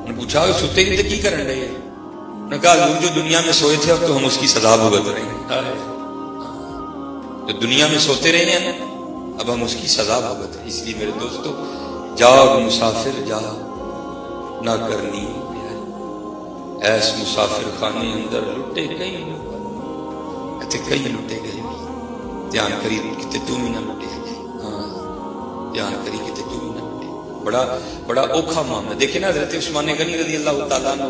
نے پوچھا سوتے کی کی کرن رہے ہیں؟ نے کہا حضور جو دنیا میں سوئے تھے اب تو ہم اس کی سزا بھگت رہے ہیں. جو دنیا میں سوتے رہے ہیں اب ہم اس کی سزا بھگت رہے ہیں. اس لیے میرے دوستو جاگ مسافر جاگ نہ کرنی ایس مسافر خانے اندر لٹے کئی لٹے گئے. دھیان کری کتے تم ہی نہ لٹے. ہاں دھیان کری کتے تم ہی نہ لٹے. بڑا اوکھا معاملہ. دیکھیں نا حضرت عثمان غنی رضی اللہ تعالیٰ عنہ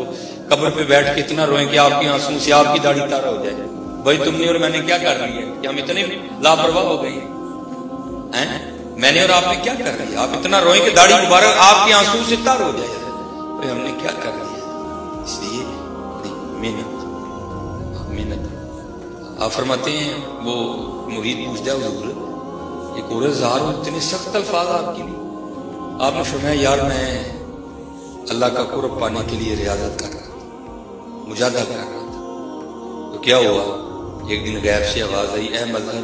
قبر پہ بیٹھ کے اتنا روئیں کہ آپ کے آنسوں سے آپ کی داڑھی تارا ہو جائے. بھائی تم نے اور میں نے کیا کر لیا کہ ہم اتنے لاپرواہ ہو گئے ہیں؟ میں نے اور آپ نے کیا کر لیا؟ آپ اتنا روئیں کہ داڑھی مبارک آپ کے آنسوں سے تار ہو جائے. ہم نے کیا کر لیا، اس لیے محنت محنت۔ آپ فرماتے ہیں وہ مرید پوچھتا ہے حضور ایک عورت ظاہر ہو اتنے سخت الفاظ آپ کے لیے، آپ نے فرمایا یار میں اللہ کا قرب پانے کے لیے ریاضت کر رہا تھا، مجاہدہ کر رہا تھا۔ تو کیا ہوا، ایک دن غیب سے آواز آئی اے مظہر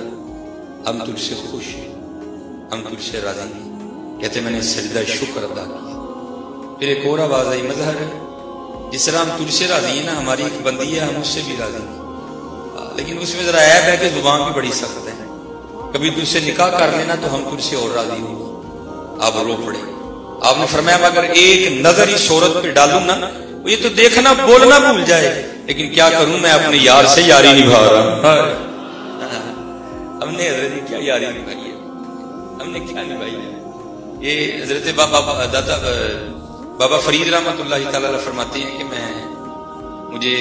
ہم تجھ سے خوش ہیں، ہم تجھ سے راضی ہیں۔ کہتے میں نے سجدہ شکر ادا کیا۔ پھر ایک اور آواز آئی مظہر جس طرح ہم تجھ سے راضی ہیں نا، ہماری ایک بندی ہے ہم اس سے بھی راضی ہیں، لیکن اس میں ذرا عیب ہے کہ زبان بھی بڑی سخت ہے، کبھی تجھ سے نکاح کر لینا تو ہم تجھ سے اور راضی ہوں۔ آپ رو پڑے۔ آپ نے فرمایا اگر ایک نظر اس عورت پہ ڈالوں نا یہ تو دیکھنا بولنا بھول جائے، لیکن کیا کروں میں اپنے یار سے یاری نبھا رہا ہوں۔ ہم نے حضرت کیا یاری نبھائی ہے، ہم نے کیا نبھائی ہے۔ یہ حضرت بابا فرید رحمۃ اللہ تعالی علیہ فرماتے ہیں کہ مجھے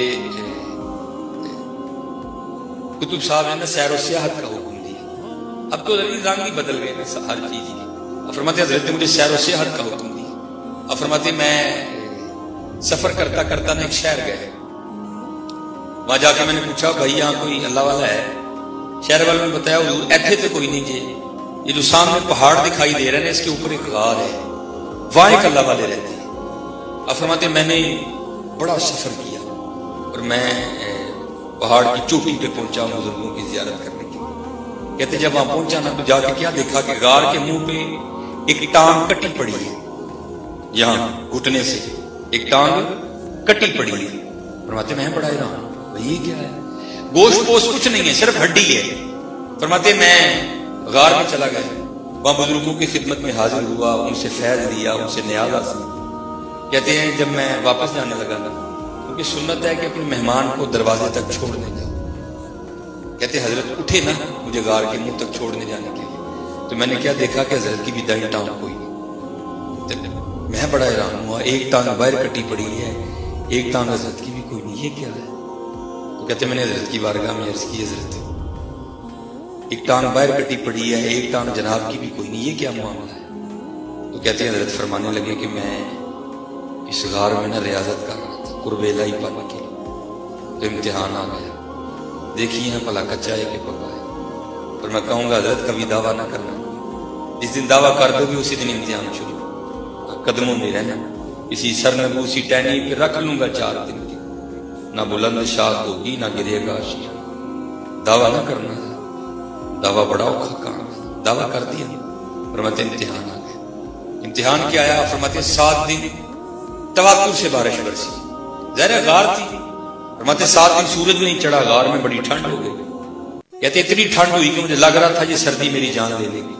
کتب صاحب نے نا سیر و سیاحت کا حکم دیا، اب تو رنگ بھی بدل گئے نا ہر چیز کی۔ فرماتے حضرت نے مجھے سیر و سیاحت کا حکم دیا، اور فرماتے میں سفر کرتا کرتا نا ایک شہر گئے، وہاں جا کے میں نے پوچھا بھائی یہاں کوئی اللہ والا ہے؟ شہر والوں نے بتایا حضور ایتھے تو کوئی نہیں جی، یہ جو سامنے پہاڑ دکھائی دے رہے ہیں اس کے اوپر ایک غار ہے، وہاں ایک اللہ والے رہتے ہیں۔ اب فرماتے میں نے بڑا سفر کیا اور میں پہاڑ کی چوٹی پہ پہنچا بزرگوں کی زیارت کرنے کے لیے۔ کہتے جب وہاں پہنچا نا تو جا کے کیا دیکھا کہ غار کے منہ پہ ایک ٹانگ کٹی پڑی ہے، یہاں گھٹنے سے ایک ٹانگ کٹی پڑی ہے۔ فرماتے میں بڑا حیران بھائی یہ کیا ہے، گوشت پوشت کچھ نہیں ہے صرف ہڈی ہے۔ فرماتے میں غار میں چلا گیا، وہاں بزرگوں کی خدمت میں حاضر ہوا، ان سے فیض لیا، ان سے نیاز حاصل۔ کہتے ہیں جب میں واپس جانے لگا نا کیونکہ سنت ہے کہ اپنے مہمان کو دروازے تک چھوڑنے جاؤ، کہتے حضرت اٹھے نا مجھے غار کے منہ تک چھوڑنے جانے کے لیے، تو میں نے کیا دیکھا کہ حضرت کی بھی دائیں ٹانگ کوئی نہیں۔ میں بڑا حیران ہوا، ایک ٹانگ باہر کٹی پڑی ہے، ایک ٹانگ حضرت کی بھی کوئی نہیں، یہ کیا ہے؟ تو کہتے میں نے حضرت کی بارگاہ میں عرض کی حضرت ایک ٹانگ باہر کٹی پڑی ہے، ایک ٹانگ جناب کی بھی کوئی نہیں، یہ کیا معاملہ ہے؟ تو کہتے ہیں حضرت فرمانے لگے کہ میں اس غار میں نہ ریاضت کر رہا تھا قرب الہی پانے کے لیے، تو امتحان آ گیا، دیکھیے ہیں بھلا کچا ہے کہ پکا ہے۔ اور میں کہوں گا حضرت کبھی دعویٰ نہ کرنا، جس دن دعویٰ کر دو گے اسی دن امتحان شروع، قدموں میں رہنا، اسی سر نبو اسی ٹہنی پہ رکھ لوں گا 4 دن کی، نہ بلند شاخ ہوگی نہ گرے گا شیخ۔ دعویٰ نہ کرنا، دعویٰ بڑا اوکھا کام ہے، دعویٰ کر دیا۔ فرماتے امتحان آ گیا۔ امتحان کیا آیا؟ فرماتے 7 دن تواتر سے بارش برسی، ظاہر غار تھی۔ فرماتے 7 دن سورج نہیں چڑھا، غار میں بڑی ٹھنڈ ہو گئی۔ کہتے اتنی ٹھنڈ ہوئی کہ مجھے لگ رہا تھا یہ سردی میری جان لے لے گی۔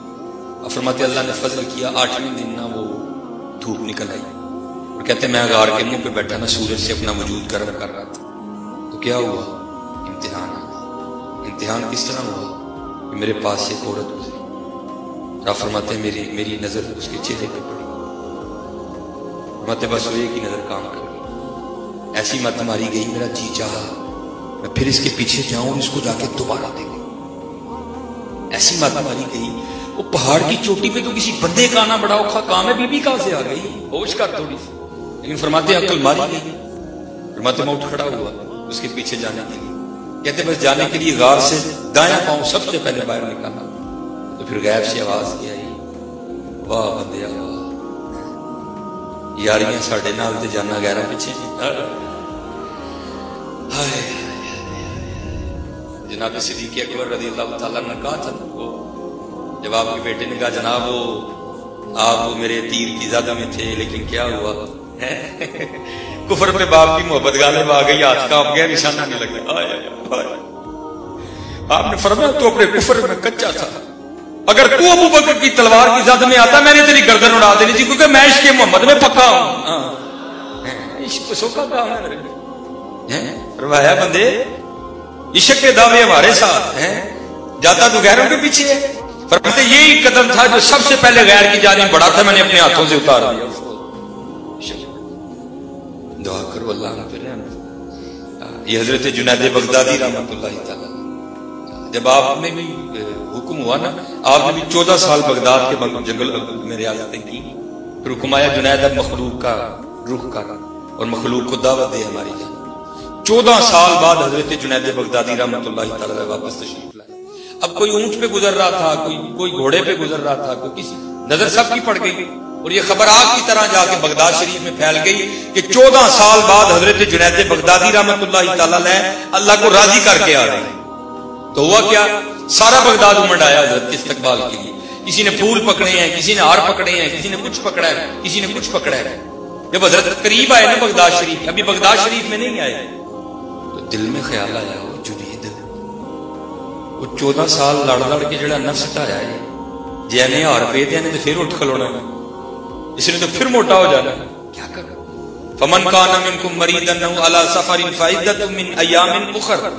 اور فرماتے اللہ نے فضل کیا، 8ویں دن نہ وہ دھوپ نکل آئی، اور کہتے میں غار کے منہ پہ بیٹھا نا سورج سے اپنا وجود گرم کر رہا تھا۔ تو کیا ہوا؟ امتحان آ گیا۔ امتحان کس طرح ہوا کہ میرے پاس سے ایک عورت گزری، آپ فرماتے میری نظر اس کے چہرے پہ پڑی، فرماتے بس وہ ایک ہی نظر کام کر گئی، ایسی مت ماری گئی میرا جی چاہا میں پھر اس کے پیچھے جاؤں اور اس کو جا کے دوبارہ دیکھوں، ایسی مت ماری گئی۔ وہ پہاڑ کی چوٹی پہ تو کسی بندے کا آنا بڑا اوکھا کام ہے، بی بی کہاں سے آ گئی، ہوش کر تھوڑی سی، لیکن فرماتے عقل ماری گئی۔ فرماتے میں اٹھ کھڑا ہوا اس کے پیچھے جانے کے لیے، کہتے بس جانے کے لیے غار سے دایاں پاؤں سب سے پہلے باہر نکالا، تو پھر غیب سے آواز کی آئی واہ بندیا واہ، یاریاں ساڈے نال تے جانا غیراں پیچھے۔ جناب صدیق اکبر رضی اللہ تعالیٰ نے کہا تھا وہ جب آپ کے بیٹے نے کہا جناب وہ آپ میرے تیر کی زد میں تھے، لیکن کیا ہوا کفر پہ باپ کی محبت غالب آ گئی، ہاتھ کانپ گیا، نشانہ نہیں لگا۔ آپ نے فرمایا تو اپنے کفر میں کچا تھا، اگر تو ابو بکر کی تلوار کی زد میں آتا میں نے تیری گردن اڑا دینی تھی، کیونکہ میں عشق محمد میں پکا ہوں۔ عشق سوکھا کام ہے، فرمایا بندے عشق کے دعوے ہمارے ساتھ ہیں، جاتا تو غیروں کے پیچھے ہے۔ فرماتے یہی قدم تھا جو سب سے پہلے غیر کی جانب بڑھا تھا، میں نے اپنے ہاتھوں سے اتار دیا۔ دعا کرو اللہ نے پھر یہ حضرت جنید بغدادی رحمۃ اللہ تعالی، جب آپ نے بھی حکم ہوا نا، آپ نے بھی 14 سال بغداد کے جنگل میں ریاستیں کی، پھر حکم آیا جنید اب مخلوق کا روح کر اور مخلوق کو دعوت دے ہماری جان۔ 14 سال بعد حضرت جنید بغدادی رحمۃ اللہ تعالی علیہ واپس تشریف لائے۔ اب کوئی اونٹ پہ گزر رہا تھا، کوئی گھوڑے پہ گزر رہا تھا، کوئی کسی نظر سب کی پڑ گئی اور یہ خبر آگ کی طرح جا کے بغداد شریف میں پھیل گئی کہ 14 سال بعد حضرت جنید بغدادی رحمۃ اللہ تعالی علیہ اللہ کو راضی کر کے آ رہے ہیں۔ تو ہوا کیا، سارا بغداد امڑ آیا حضرت کے استقبال کے لیے۔ کسی نے پھول پکڑے ہیں، کسی نے ہار پکڑے ہیں، کسی نے کچھ پکڑا ہے، کسی نے کچھ پکڑا ہے۔ جب حضرت قریب آئے نا بغداد شریف، ابھی بغداد شریف میں نہیں آئے، تو دل میں خیال آیا وہ جنید وہ 14 سال لڑ لڑ کے جڑا نفس ہٹایا ہے، جی نے ہار پے دیا نے تو پھر اٹھ کھلونا ہے، اس نے تو پھر موٹا ہو جانا ہے، کیا کرو۔ فمن کان منکم مریضا او علی سفر فعدۃ من ایام اخر،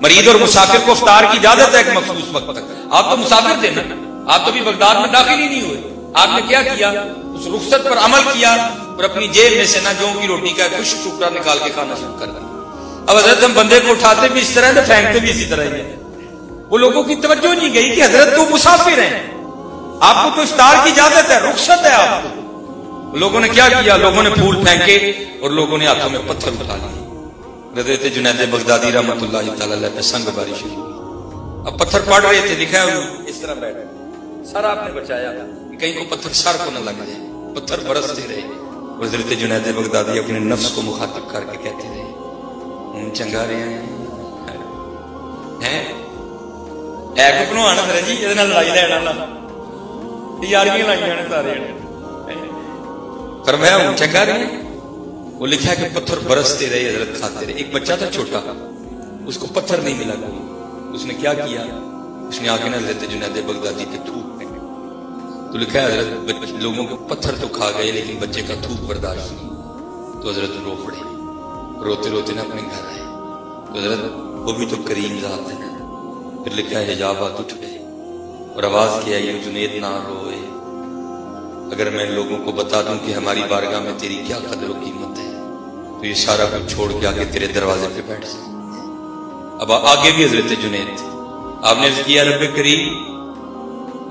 مریض اور مسافر کو افطار کی اجازت ہے ایک مخصوص وقت تک۔ آپ تو مسافر تھے نا، آپ تو بھی بغداد میں داخل ہی نہیں ہوئے، آپ نے کیا کیا، اس رخصت پر عمل کیا اور اپنی جیب میں سے نہ جو کی روٹی کا کچھ ٹکڑا نکال کے کھانا شروع کر دیا۔ اب حضرت ہم بندے کو اٹھاتے بھی اس طرح ہے، پھینکتے بھی اسی طرح ہی ہے۔ وہ لوگوں کی توجہ نہیں گئی کہ حضرت تو مسافر ہیں، آپ کو تو افطار کی اجازت ہے، رخصت ہے آپ کو۔ لوگوں نے کیا کیا، لوگوں نے پھول پھینکے اور لوگوں نے ہاتھوں میں پتھر اٹھا لیے۔ حضرت جنید بغدادی رحمۃ اللہ تعالی علیہ پہ سنگ باری شروع ہوئی۔ اب پتھر پڑ رہے تھے، لکھا ہے اس طرح بیٹھے، سر آپ نے بچایا کہ کہیں کو پتھر سر کو نہ لگ جائے، پتھر برستے رہے۔ حضرت جنید بغدادی اپنے نفس کو مخاطب کر کے کہتے رہے، چنگا رہے ہیں ایک بنو آنا سر جی، یہ لڑائی لینا یاریاں لائی جانے سارے فرمایا ہوں چنگا رہے ہیں۔ وہ لکھا ہے کہ پتھر برستے رہے، حضرت کھاتے رہے۔ ایک بچہ تھا چھوٹا، اس کو پتھر نہیں ملا کوئی، اس نے کیا کیا، اس نے آگے نہ حضرت جنید بغدادی پہ تھوک پھینکا۔ تو لکھا ہے حضرت لوگوں کے پتھر تو کھا گئے لیکن بچے کا تھوک برداشت نہیں، تو حضرت رو پڑے، روتے روتے نہ اپنے گھر آئے۔ تو حضرت وہ بھی تو کریم ذات ہے نا، پھر لکھا ہے حجابات اٹھ گئے اور آواز کیا یہ جنید نہ روئے، اگر میں لوگوں کو بتا دوں کہ ہماری بارگاہ میں تیری کیا قدر و قیمت ہے تو یہ سارا کچھ چھوڑ کے آگے تیرے دروازے پہ بیٹھ جائے۔ اب آگے بھی حضرت جنید آپ نے کیا رب کریم،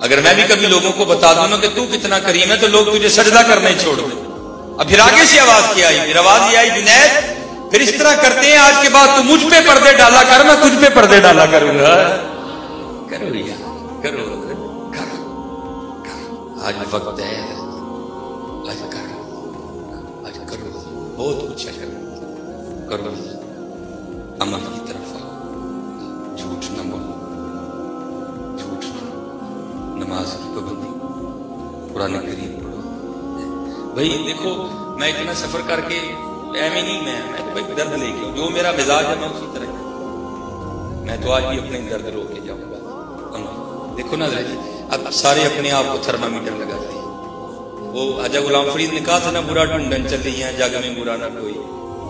اگر میں بھی کبھی لوگوں کو بتا دوں نا کہ تو کتنا کریم ہے تو لوگ تجھے سجدہ کرنا ہی چھوڑ دیں۔ اب پھر آگے سے آواز کیا آئی، پھر آواز یہ آئی جنید پھر اس طرح کرتے ہیں، آج کے بعد تو مجھ پہ پردے ڈالا کر، میں تجھ پہ پردے ڈالا کروں گا۔ کرو یا کرو کرو، آج وقت ہے، آج کرو، آج کرو، بہت کچھ ہے کرو، عمل کی طرف آؤ، جھوٹ نہ بولو، جھوٹ نہ، نماز کی پابندی، قرآن کریم پڑھو۔ بھائی دیکھو میں اتنا سفر کر کے ایم ہی نہیں، میں تو بھائی درد لے کے جو میرا مزاج ہے میں اسی طرح میں تو آج بھی اپنے درد رو کے جاؤں گا۔ دیکھو نا اب سارے اپنے آپ کو تھرمامیٹر لگاتے ہیں۔ وہ حاجہ غلام فرید نے کہا تھا نا برا ڈھونڈن چل رہی ہیں جگ میں برا نہ کوئی،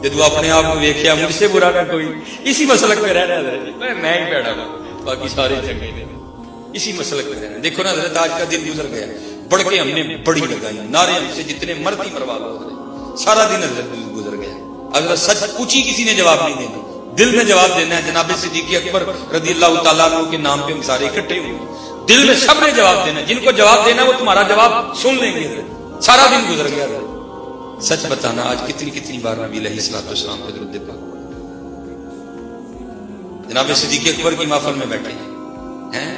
جدو اپنے آپ کو دیکھیا مجھ سے برا نہ کوئی، اسی مسلک میں رہنا ہے، میں ہی بیٹھا ہوں، باقی سارے چنگے نے، اسی مسلک میں رہنا۔ دیکھو نا حضرت آج کا دن گزر گیا، بڑھ کے ہم نے بڑی لگائی، نعرے ہم سے جتنے مرضی مروا لو، سارا دن حضرت گزر گیا۔ اگر سچ پوچھی کسی نے جواب نہیں دینا، دل میں جواب دینا ہے۔ جناب صدیق اکبر رضی اللہ تعالیٰ عنہ کے نام پہ ہم سارے اکٹھے ہوئے، دل میں سب نے جواب دینا، جن کو جواب دینا وہ تمہارا جواب سن لیں گے۔ سارا دن گزر گیا، سچ بتانا آج کتنی بار نبی علیہ الصلوۃ والسلام پہ درود پاک جناب صدیق اکبر کی محفل میں بیٹھے ہیں،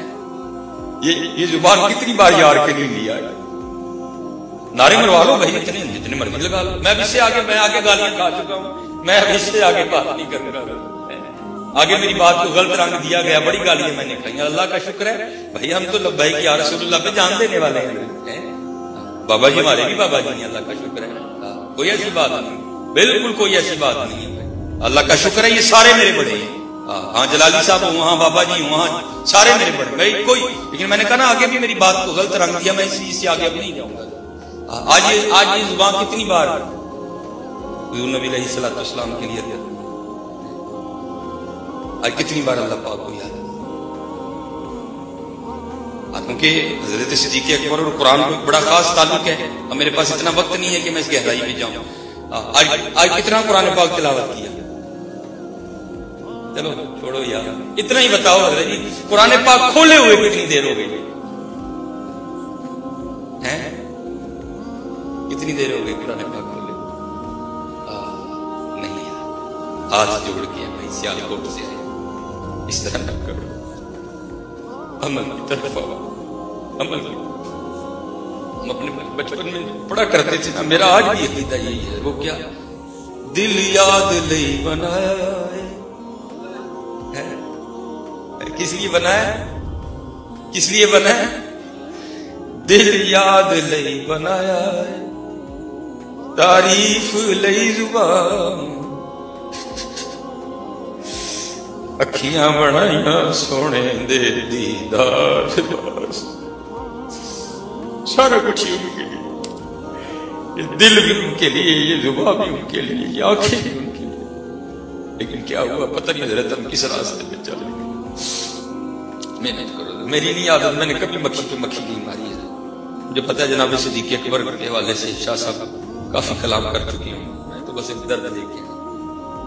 یہ زبان کتنی بار یار کے لیے لیا، نعرے مروا لو بھائی، جتنے مرضی لگا لو، میں اب اس سے آگے گالیاں کھا چکا ہوں، میں اب اس سے آگے بات نہیں کروں گا، آگے میری بات کو غلط رنگ دیا گیا، بڑی گالیاں میں نے کھائی، اللہ کا شکر ہے بھائی ہم تو لبیک یا رسول اللہ پہ جان دینے والے ہیں، بابا جی ہمارے بھی بابا جی ہیں، اللہ کا شکر ہے، کوئی ایسی بات نہیں، بالکل کوئی ایسی بات نہیں ہے، اللہ کا شکر ہے یہ سارے میرے بڑے ہیں، ہاں جلالی صاحب ہوں، وہاں بابا جی ہوں، وہاں سارے میرے بڑے بھائی کوئی، لیکن میں نے کہا نا آگے بھی میری بات کو غلط رنگ دیا، میں اس سے آگے اب نہیں جاؤں گا۔ آج یہ زبان کتنی بار حضور نبی علیہ الصلوۃ والسلام کے لیے، آج کتنی بار اللہ پاک کو یاد، کیونکہ حضرت صدیق اکبر اور قرآن کو بڑا خاص تعلق ہے، اب میرے پاس اتنا وقت نہیں ہے کہ میں اس گہرائی میں جاؤں۔ آج کتنا قرآن پاک تلاوت کیا، چلو چھوڑو یار، اتنا ہی بتاؤ حضرت جی قرآن پاک کھولے ہوئے کتنی دیر ہو گئی، کتنی دیر ہو گئی قرآن پاک کھولے، ہاتھ جوڑ کے میں سیالکوٹ سے آیا، اس طرح نہ کرو، عمل کی طرف آؤ، عمل کی۔ ہم اپنے بچپن میں پڑھا کرتے تھے نا، میرا آج بھی عقیدہ یہی ہے، وہ کیا؟ دل یاد لئی بنایا ہے، کس لیے بنایا؟ کس لیے بنایا؟ دل یاد لئی بنایا ہے، تعریف لئی زبان، اکھیاں بنائیاں سونے دے دیدار باس، سارا کچھ ہی ان کے لیے، یہ دل بھی ان کے لیے، یہ زبان بھی ان کے لیے، یہ آنکھیں بھی ان کے لیے۔ لیکن کیا ہوا پتہ نہیں حضرت، ہم کس راستے میں چل گئے۔ محنت کرو، میری نہیں عادت، میں نے کبھی مکھی پہ مکھی نہیں ماری ہے۔ مجھے پتہ ہے جناب صدیق اکبر کے حوالے سے شاہ صاحب کافی کلام کر چکی ہوں، میں تو بس ایک درد لے کے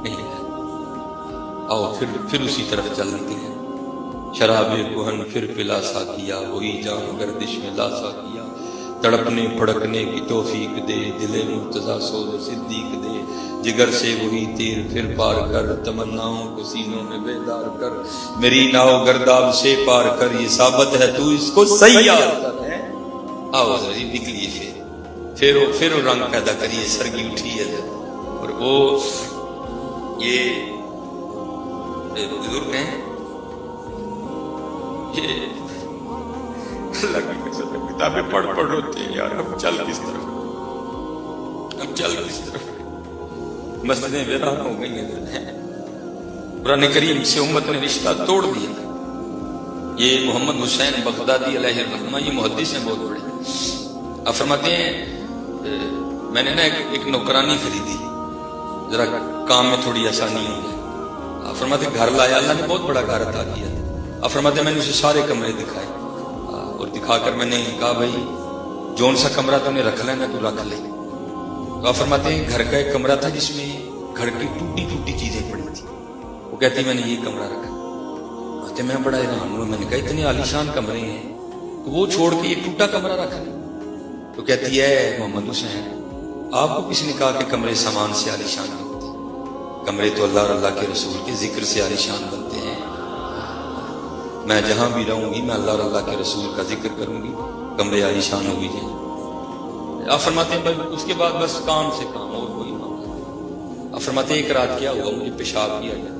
نہیں ہے۔ آؤ پھر اسی طرف چلتے ہیں۔ شراب کہن پھر پلا سا کیا، وہی جام گردش میں لا سا کیا، تڑپنے پھڑکنے کی توفیق دے، دل مرتضیٰ سوز صدیق دے، جگر سے وہی تیر پھر پار کر، تمناؤں کو سینوں میں بیدار کر، میری ناؤ گرداب سے پار کر، یہ ثابت ہے تو اس کو سیار کر ہے۔ آؤ ذرا نکلیے پھر وہ رنگ پیدا کریے، سرگی اٹھی ہے اور وہ یہ بزرگ ہیں، یہ اللہ کی قسم کتابیں پڑھ ہوتے ہیں یار، ہم چل کس طرف، ہم چل کس طرف، مسجدیں ویران ہو گئی ہیں، قرآن کریم سے امت نے رشتہ توڑ دیا۔ یہ محمد حسین بغدادی علیہ الرحمہ، یہ محدث ہیں بہت بڑے، آپ فرماتے ہیں میں نے نا ایک نوکرانی خریدی، ذرا کام میں تھوڑی آسانی ہو گئی۔ آپ فرماتے گھر لایا، اللہ نے بہت بڑا گھر عطا کیا۔ آپ فرماتے میں نے اسے سارے کمرے دکھائے اور دکھا کر میں نے کہا بھائی جون سا کمرہ تو نے رکھ لینا تو رکھ لے۔ تو آپ فرماتے ہیں گھر کا ایک کمرہ تھا جس میں گھر کی ٹوٹی ٹوٹی چیزیں پڑی تھی، وہ کہتی میں نے یہ کمرہ رکھا۔ تو میں بڑا حیران ہوا، میں نے کہا اتنے عالیشان کمرے ہیں تو وہ چھوڑ کے یہ ٹوٹا کمرہ رکھا۔ تو کہتی ہے محمد حسین آپ کو کس نے کہا کہ کمرے سامان سے عالیشان ہوتے؟ کمرے تو اللہ اور اللہ کے رسول کے ذکر سے عالیشان بنتے ہیں۔ میں جہاں بھی رہوں گی میں اللہ اور اللہ کے رسول کا ذکر کروں گی، کمرے عالیشان ہو بھی جائیں۔ آپ فرماتے ہیں بھائی اس کے بعد بس کام سے کام اور کوئی معاملہ۔ آپ فرماتے ہیں ایک رات کیا ہوا، مجھے پیشاب کیا گیا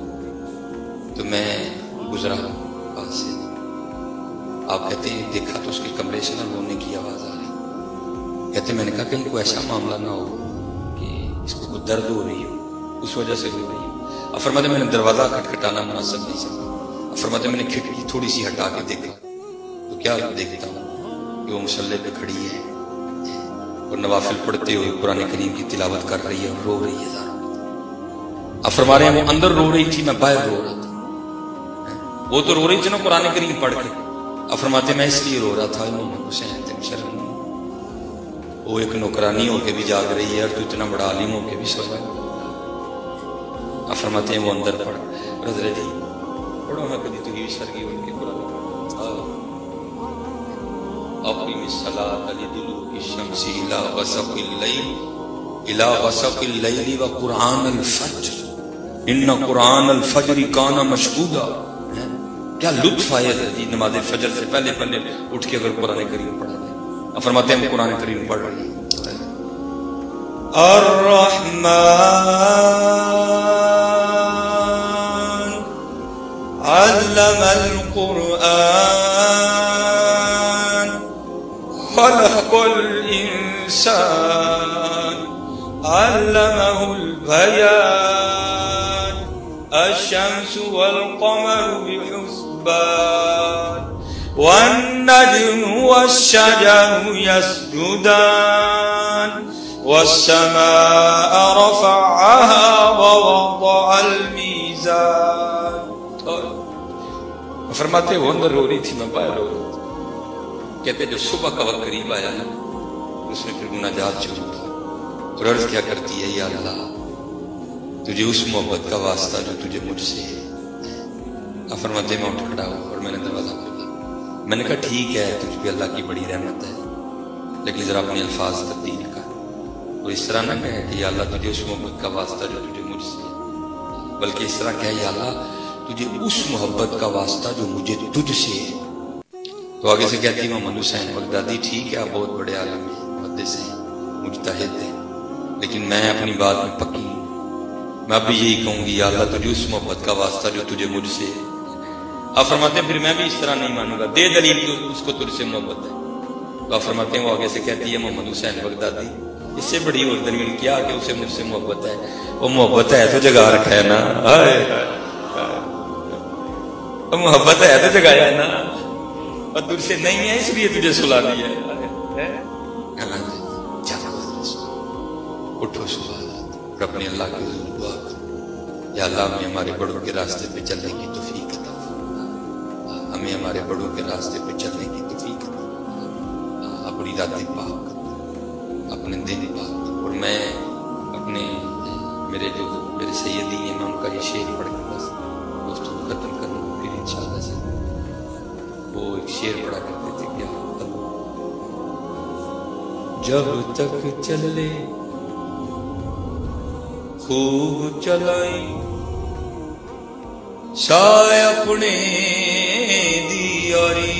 تو میں گزرا پاس سے، آپ کہتے ہیں دیکھا تو اس کے کمرے سے نہ رونے کی آواز آ رہی۔ کہتے میں نے کہا کہیں کوئی ایسا معاملہ نہ ہو کہ اس کو کوئی درد ہو رہی ہو، اس وجہ سے رو رہی ہو۔ آپ فرماتے میں نے دروازہ کھٹکھٹانا مناسب نہیں سمجھا۔ آپ فرماتے میں نے کھڑکی تھوڑی سی ہٹا کے دیکھا تو کیا دیکھتا ہوں کہ وہ مصلے پہ کھڑی ہے اور نوافل پڑھتے ہوئے قرآن کریم کی تلاوت کر رہی ہے اور رو رہی ہے۔ آپ فرما رہے ہیں وہ اندر رو رہی تھی، میں باہر رو رہا تھا۔ وہ تو رو رہی تھی نا قرآن کریم پڑھ کے، آپ فرماتے میں اس لیے رو رہا تھا محمد حسین تم شرم، وہ ایک نوکرانی ہو کے بھی جاگ رہی ہے اور تو اتنا بڑا عالم ہو کے بھی سو رہا ہے۔ آپ فرماتے ہیں وہ اندر پڑھ رضا جی پڑھو نا کبھی تو یہ سرگی ان کے قرآن اقیم الصلاۃ لدلوک الشمس الی غسق اللیل وقرآن الفجر ان قرآن الفجر کان مشہودا۔ کیا لطف آیا جی نماز فجر سے پہلے اٹھ کے اگر قرآن کریم پڑھا جائے۔ آپ فرماتے ہیں قرآن کریم پڑھ رہی ہے۔ الرحمن علم القرآن خلق الإنسان علمه البيان الشمس والقمر بحسبان والنجم والشجر يسجدان والسماء رفعها ووضع الميزان۔ فرماتے وہ اندر رو رہی تھی میں باہر رو رہا تھا۔ کہتے جو صبح کا وقت قریب آیا نا اس نے پھر مناجات شروع کی اور عرض کیا کرتی ہے یا اللہ تجھے اس محبت کا واسطہ جو تجھے مجھ سے ہے۔ فرماتے میں اٹھ کھڑا ہوں اور میں نے دروازہ کھولا۔ میں نے کہا ٹھیک ہے تجھ پہ اللہ کی بڑی رحمت ہے لیکن ذرا اپنے الفاظ تبدیل کر اور اس طرح نہ کہے کہ یا اللہ تجھے اس محبت کا واسطہ جو تجھے مجھ سے ہے۔ بلکہ اس طرح کہا یا اللہ تجھے اس محبت کا واسطہ جو مجھے تجھ سے ہے. تو آگے سے کہتی محمد حسین بغدادی ٹھیک ہے آپ بہت بڑے عالم ہیں، محدث ہیں، مجتہد ہیں، لیکن میں اپنی بات میں پکی ہوں. میں اب بھی یہی کہوں گی یا اللہ تجھے اس محبت کا واسطہ جو تجھے مجھ سے ہے. آپ فرماتے ہیں پھر میں بھی اس طرح نہیں مانوں گا، دے دلیل کہ اس کو تجھ سے محبت ہے. تو آپ فرماتے ہیں وہ آگے سے کہتی ہے محمد حسین بغدادی اس سے بڑی اور دلیل کیا کہ اسے مجھ سے محبت ہے. وہ محبت ہے تو جگا رکھا ہے نا، وہ محبت ہے تو جگایا ہے نا، اور تجھ سے نہیں ہے اس لیے تجھے سلا دیا ہے. اٹھو صبح اور اپنے اللہ کے حضور دعا کرو یا اللہ ہمیں ہمارے بڑوں کے راستے پہ چلنے کی توفیق عطا فرما، ہمیں ہمارے بڑوں کے راستے پہ چلنے کی توفیق عطا فرما. اپنی راتیں پاک کر، اپنے دن پاک کر. اور میں اپنے میرے سیدی امام کا یہ شعر پڑھ کے بس دوستوں کو ختم کروں گا، پھر انشاءاللہ سے وہ ایک شعر پڑھا کرتے تھے کیا جب تک چلے خوب چلائیں سائے اپنے دیاری،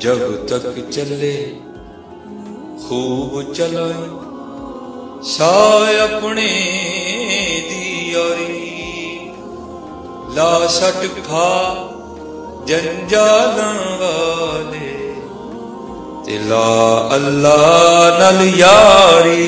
جب تک چلے خوب چلائیں سائے اپنے دیاری، لا سٹ کھا جنجالاں والے لا اللہ نال یاری.